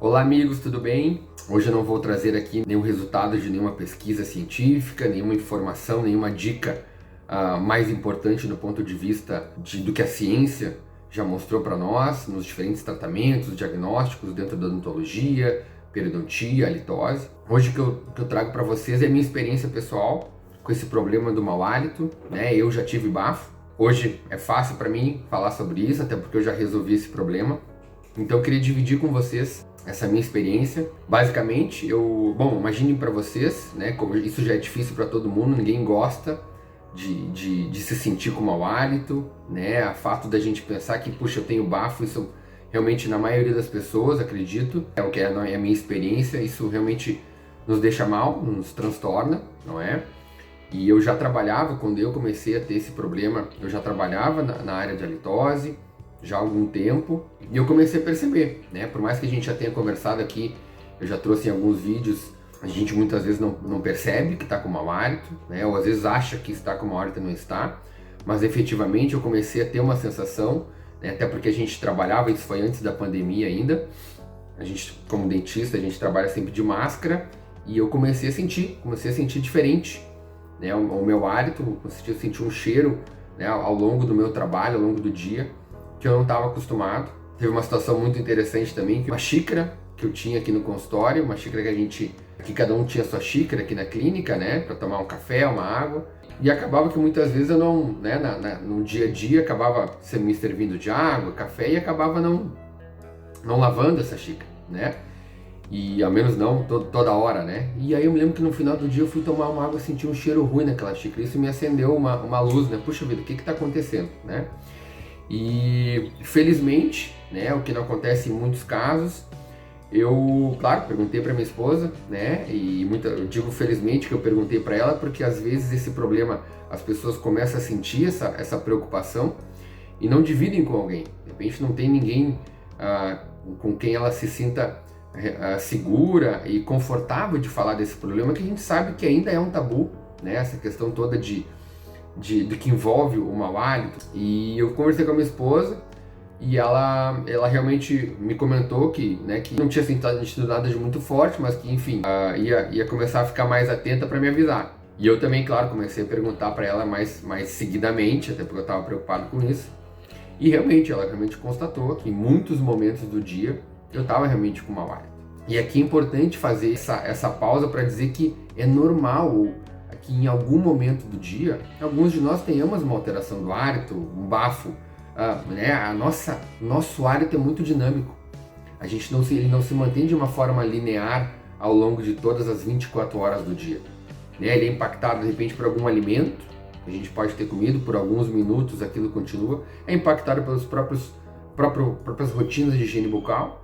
Olá amigos, tudo bem? Hoje eu não vou trazer aqui nenhum resultado de nenhuma pesquisa científica, nenhuma informação, nenhuma dica mais importante do ponto de vista do que a ciência já mostrou para nós nos diferentes tratamentos, diagnósticos dentro da odontologia, periodontia, halitose. Hoje o que eu trago para vocês é a minha experiência pessoal com esse problema do mau hálito, né? Eu já tive bafo. Hoje é fácil para mim falar sobre isso, até porque eu já resolvi esse problema. Então eu queria dividir com vocês essa minha experiência. Basicamente, imaginem para vocês, né, como isso já é difícil para todo mundo, ninguém gosta de se sentir com mau hálito, né, o fato da gente pensar que, puxa, eu tenho bafo, isso realmente na maioria das pessoas, acredito, é o que é a minha experiência, isso realmente nos deixa mal, nos transtorna, não é? E eu já trabalhava, quando eu comecei a ter esse problema, eu já trabalhava na área de halitose, já há algum tempo, e eu comecei a perceber, né? Por mais que a gente já tenha conversado aqui, eu já trouxe em alguns vídeos, a gente muitas vezes não percebe que está com mau hálito, né? Ou às vezes acha que está com mau hálito e não está, mas efetivamente eu comecei a ter uma sensação, né? Até porque a gente trabalhava, isso foi antes da pandemia ainda, a gente, como dentista, a gente trabalha sempre de máscara, e eu comecei a sentir diferente, né? O meu hálito, eu senti um cheiro, né? Ao longo do meu trabalho, ao longo do dia, que eu não estava acostumado. Teve uma situação muito interessante também, que uma xícara que eu tinha aqui no consultório, uma xícara que cada um tinha sua xícara aqui na clínica, né, para tomar um café, uma água, e acabava que muitas vezes eu não, né, no dia a dia acabava me servindo de água, café, e acabava não lavando essa xícara, né, e ao menos não toda hora, né, e aí eu me lembro que no final do dia eu fui tomar uma água e senti um cheiro ruim naquela xícara, isso me acendeu uma luz, né, puxa vida, o que está acontecendo, né. E felizmente, né, o que não acontece em muitos casos, eu, claro, perguntei para minha esposa, né, eu digo felizmente que eu perguntei para ela, porque às vezes esse problema, as pessoas começam a sentir essa preocupação e não dividem com alguém. De repente não tem ninguém com quem ela se sinta segura e confortável de falar desse problema, que a gente sabe que ainda é um tabu, né, essa questão toda do que envolve o mau hálito. E eu conversei com a minha esposa e ela realmente me comentou que não tinha sentido nada de muito forte, mas que enfim, ia começar a ficar mais atenta para me avisar. E eu também, claro, comecei a perguntar para ela mais seguidamente, até porque eu estava preocupado com isso. E ela realmente constatou que em muitos momentos do dia eu estava realmente com mau hálito. E aqui é importante fazer essa pausa para dizer que é normal que em algum momento do dia, alguns de nós tenhamos uma alteração do hálito, um bafo, né? Nosso hálito é muito dinâmico. Ele não se mantém de uma forma linear ao longo de todas as 24 horas do dia, né? Ele é impactado de repente por algum alimento que a gente pode ter comido, por alguns minutos aquilo continua, é impactado pelas próprias rotinas de higiene bucal,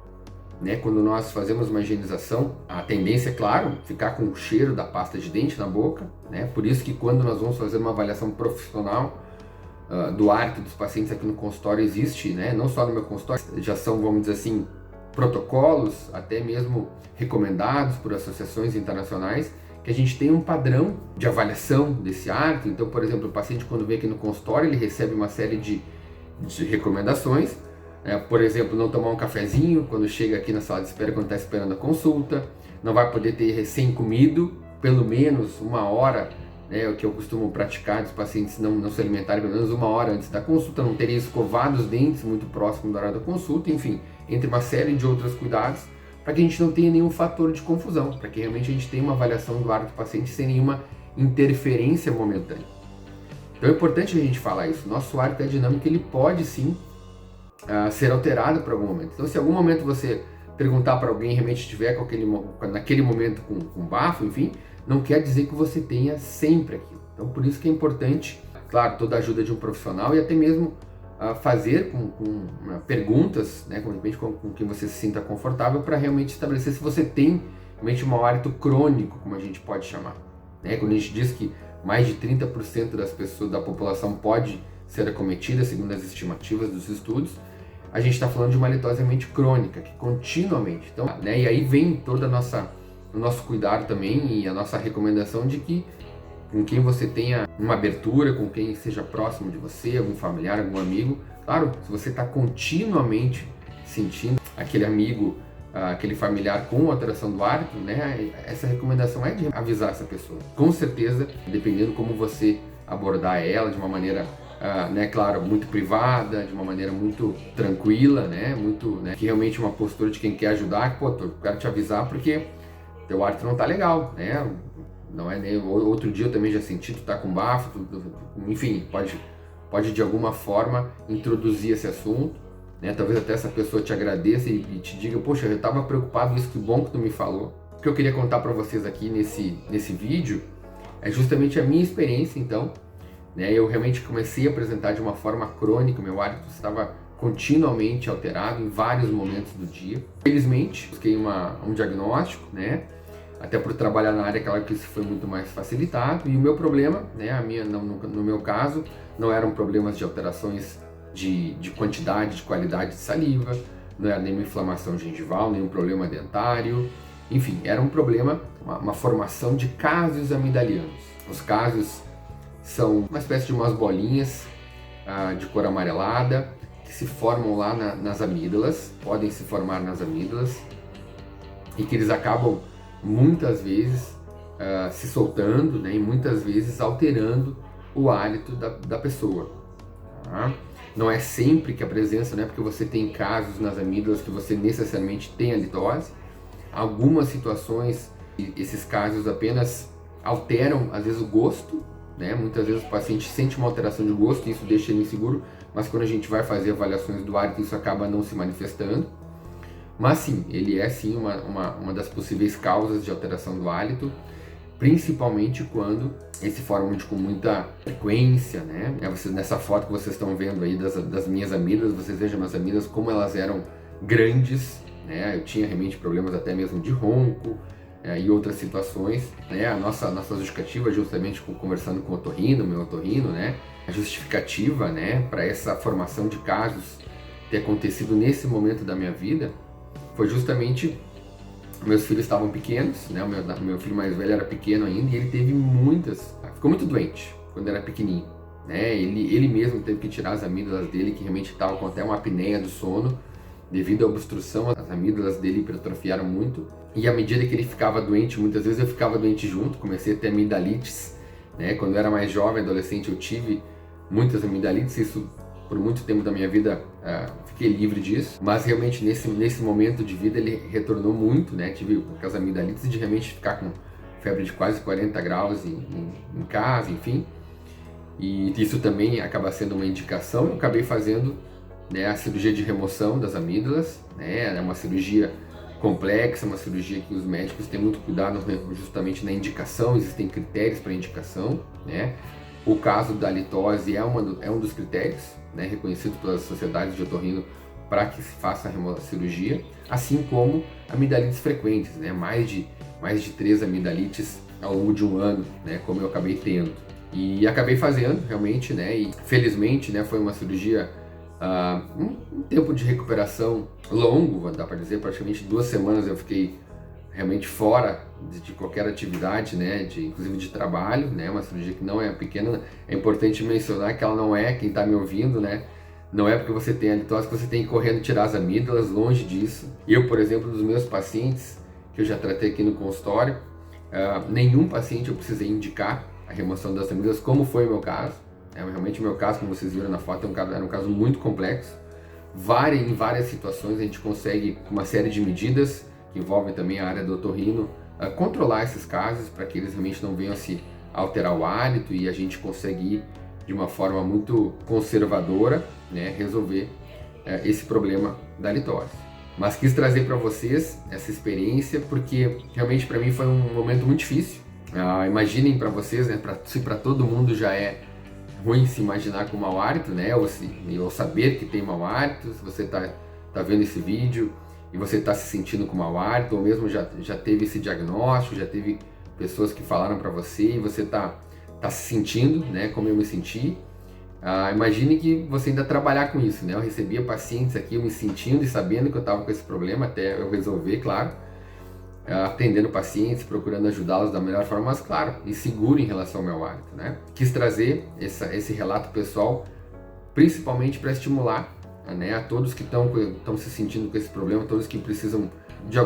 né? Quando nós fazemos uma higienização, a tendência é, claro, ficar com o cheiro da pasta de dente na boca, né? Por isso que quando nós vamos fazer uma avaliação profissional do hálito dos pacientes aqui no consultório, existe, né? Não só no meu consultório, já são, vamos dizer assim, protocolos, até mesmo recomendados por associações internacionais, que a gente tem um padrão de avaliação desse hálito. Então, por exemplo, o paciente quando vem aqui no consultório, ele recebe uma série de recomendações. Por exemplo, não tomar um cafezinho quando chega aqui na sala de espera, quando está esperando a consulta, não vai poder ter recém-comido, pelo menos uma hora, né, o que eu costumo praticar dos pacientes não se alimentarem pelo menos uma hora antes da consulta, não teria escovado os dentes muito próximo da hora da consulta, enfim, entre uma série de outros cuidados, para que a gente não tenha nenhum fator de confusão, para que realmente a gente tenha uma avaliação do hálito do paciente sem nenhuma interferência momentânea. Então é importante a gente falar isso, nosso hálito é dinâmico, ele pode sim ser alterado por algum momento. Então, se em algum momento você perguntar para alguém realmente estiver naquele momento com bafo, enfim, não quer dizer que você tenha sempre aquilo. Então, por isso que é importante, claro, toda a ajuda de um profissional e até mesmo fazer com perguntas, né, com quem você se sinta confortável, para realmente estabelecer se você tem realmente um mau hálito crônico, como a gente pode chamar, né? Quando a gente diz que mais de 30% das pessoas da população pode ser acometida, segundo as estimativas dos estudos, a gente está falando de uma halitose realmente crônica, que continuamente, então, né, e aí vem todo o nosso cuidado também e a nossa recomendação de que com quem você tenha uma abertura, com quem seja próximo de você, algum familiar, algum amigo, claro, se você está continuamente sentindo aquele amigo aquele familiar com alteração do hálito, né, essa recomendação é de avisar essa pessoa. Com certeza, dependendo como você abordar ela de uma maneira, né, claro, muito privada, de uma maneira muito tranquila, né, muito, né, que realmente uma postura de quem quer ajudar, pô, eu quero te avisar porque teu hálito não tá legal, né, não é nem outro dia eu também já senti, tu tá com bafo, enfim, pode de alguma forma introduzir esse assunto, né, talvez até essa pessoa te agradeça e te diga, poxa, eu estava preocupado, isso que bom que tu me falou. O que eu queria contar para vocês aqui nesse vídeo é justamente a minha experiência, então, né, eu realmente comecei a apresentar de uma forma crônica, meu hálito estava continuamente alterado em vários momentos do dia. Felizmente, busquei um diagnóstico, né, até por trabalhar na área, claro que isso foi muito mais facilitado, e o meu problema, né, no meu caso, não eram problemas de alterações de quantidade, de qualidade de saliva, não era nenhuma inflamação gengival, nenhum problema dentário, enfim, era um problema, uma formação de cásios amidalianos. Os cásios são uma espécie de umas bolinhas de cor amarelada que se formam lá nas amígdalas, podem se formar nas amígdalas, e que eles acabam muitas vezes se soltando, né, e muitas vezes alterando o hálito da pessoa. Tá? Não é sempre que a presença, não é porque você tem casos nas amígdalas que você necessariamente tem halitose. Algumas situações, esses casos apenas alteram, às vezes, o gosto, né? Muitas vezes o paciente sente uma alteração de gosto e isso deixa ele inseguro, mas quando a gente vai fazer avaliações do hálito, isso acaba não se manifestando. Mas sim, ele é sim uma das possíveis causas de alteração do hálito, principalmente quando eles se formam com muita frequência, né? Nessa foto que vocês estão vendo aí das minhas amígdalas, vocês vejam minhas amígdalas como elas eram grandes, né? Eu tinha realmente problemas até mesmo de ronco e outras situações, né? A nossa justificativa, justamente conversando com o otorrino, meu otorrino, né? A justificativa, né, para essa formação de casos ter acontecido nesse momento da minha vida foi justamente meus filhos estavam pequenos, né? O meu filho mais velho era pequeno ainda e ele teve ficou muito doente quando era pequenininho, né? Ele mesmo teve que tirar as amígdalas dele, que realmente estavam com até uma apneia do sono, devido à obstrução, as amígdalas dele hipertrofiaram muito. E à medida que ele ficava doente, muitas vezes eu ficava doente junto, comecei a ter amigdalites, né? Quando eu era mais jovem, adolescente, eu tive muitas amigdalites, isso por muito tempo da minha vida fiquei livre disso, mas realmente nesse momento de vida ele retornou muito, né? Tive as amigdalites de realmente ficar com febre de quase 40 graus em casa, enfim, e isso também acaba sendo uma indicação. Eu acabei fazendo, né, a cirurgia de remoção das amígdalas, né? É uma cirurgia complexa, uma cirurgia que os médicos têm muito cuidado justamente na indicação, existem critérios para indicação, né? O caso da halitose é um dos critérios, né, reconhecido pelas sociedades de otorrino para que se faça a cirurgia, assim como amigdalites frequentes, né, mais de 3 amigdalites ao longo de um ano, né, como eu acabei tendo. E acabei fazendo realmente, né, e felizmente, né, foi uma cirurgia, um tempo de recuperação longo, dá para dizer, praticamente 2 semanas eu fiquei realmente fora de qualquer atividade, né, inclusive de trabalho, né, uma cirurgia que não é pequena. É importante mencionar que ela não é, quem está me ouvindo, né, não é porque você tem halitose que você tem que correndo tirar as amígdalas, longe disso. Eu, por exemplo, dos meus pacientes que eu já tratei aqui no consultório, nenhum paciente eu precisei indicar a remoção das amígdalas, como foi o meu caso. Realmente o meu caso, como vocês viram na foto, era um caso muito complexo. Em várias situações a gente consegue, com uma série de medidas, que envolvem também a área do otorrino, controlar esses casos para que eles realmente não venham a se alterar o hálito e a gente conseguir, de uma forma muito conservadora, né, resolver esse problema da halitose. Mas quis trazer para vocês essa experiência porque realmente para mim foi um momento muito difícil. Imaginem para vocês, né, se para todo mundo já é ruim se imaginar com mau hálito, né, ou saber que tem mau hálito, se você tá vendo esse vídeo e você está se sentindo com mau hálito, ou mesmo já teve esse diagnóstico, já teve pessoas que falaram para você e você tá se sentindo, né, como eu me senti. Imagine que você ainda trabalhar com isso, né? Eu recebia pacientes aqui, eu me sentindo e sabendo que eu estava com esse problema, até eu resolver, claro, atendendo pacientes, procurando ajudá-los da melhor forma, mas claro, e seguro em relação ao meu hálito, né? Quis trazer esse relato pessoal, principalmente para estimular, né, a todos que estão se sentindo com esse problema, todos que precisam de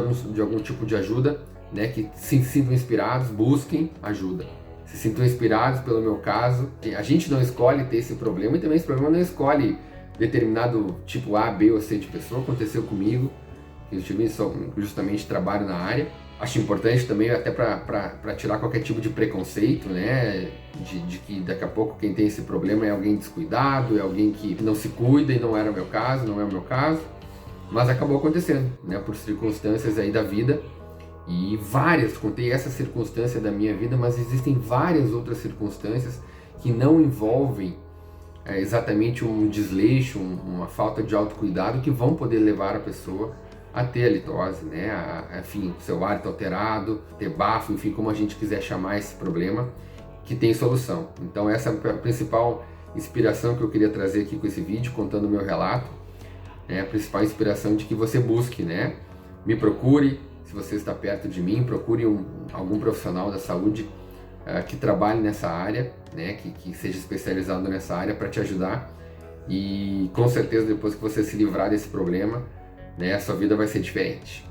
algum tipo de ajuda, né, que se sintam inspirados, busquem ajuda. Se sintam inspirados pelo meu caso. A gente não escolhe ter esse problema e também esse problema não escolhe determinado tipo A, B ou C de pessoa. Aconteceu comigo, eu tive justamente trabalho na área. Acho importante também até para tirar qualquer tipo de preconceito, né, de que daqui a pouco quem tem esse problema é alguém descuidado, é alguém que não se cuida, e não era o meu caso, não é o meu caso. Mas acabou acontecendo, né, por circunstâncias aí da vida. E várias, contei essa circunstância da minha vida, mas existem várias outras circunstâncias que não envolvem exatamente um desleixo, uma falta de autocuidado, que vão poder levar a pessoa a ter a litose, né? Enfim, seu hálito alterado, ter bafo, enfim, como a gente quiser chamar esse problema, que tem solução. Então essa é a principal inspiração que eu queria trazer aqui com esse vídeo, contando o meu relato. A principal inspiração de que você busque, né? Me procure. Se você está perto de mim, procure algum profissional da saúde que trabalhe nessa área, né, que seja especializado nessa área para te ajudar. E com certeza depois que você se livrar desse problema, né, a sua vida vai ser diferente.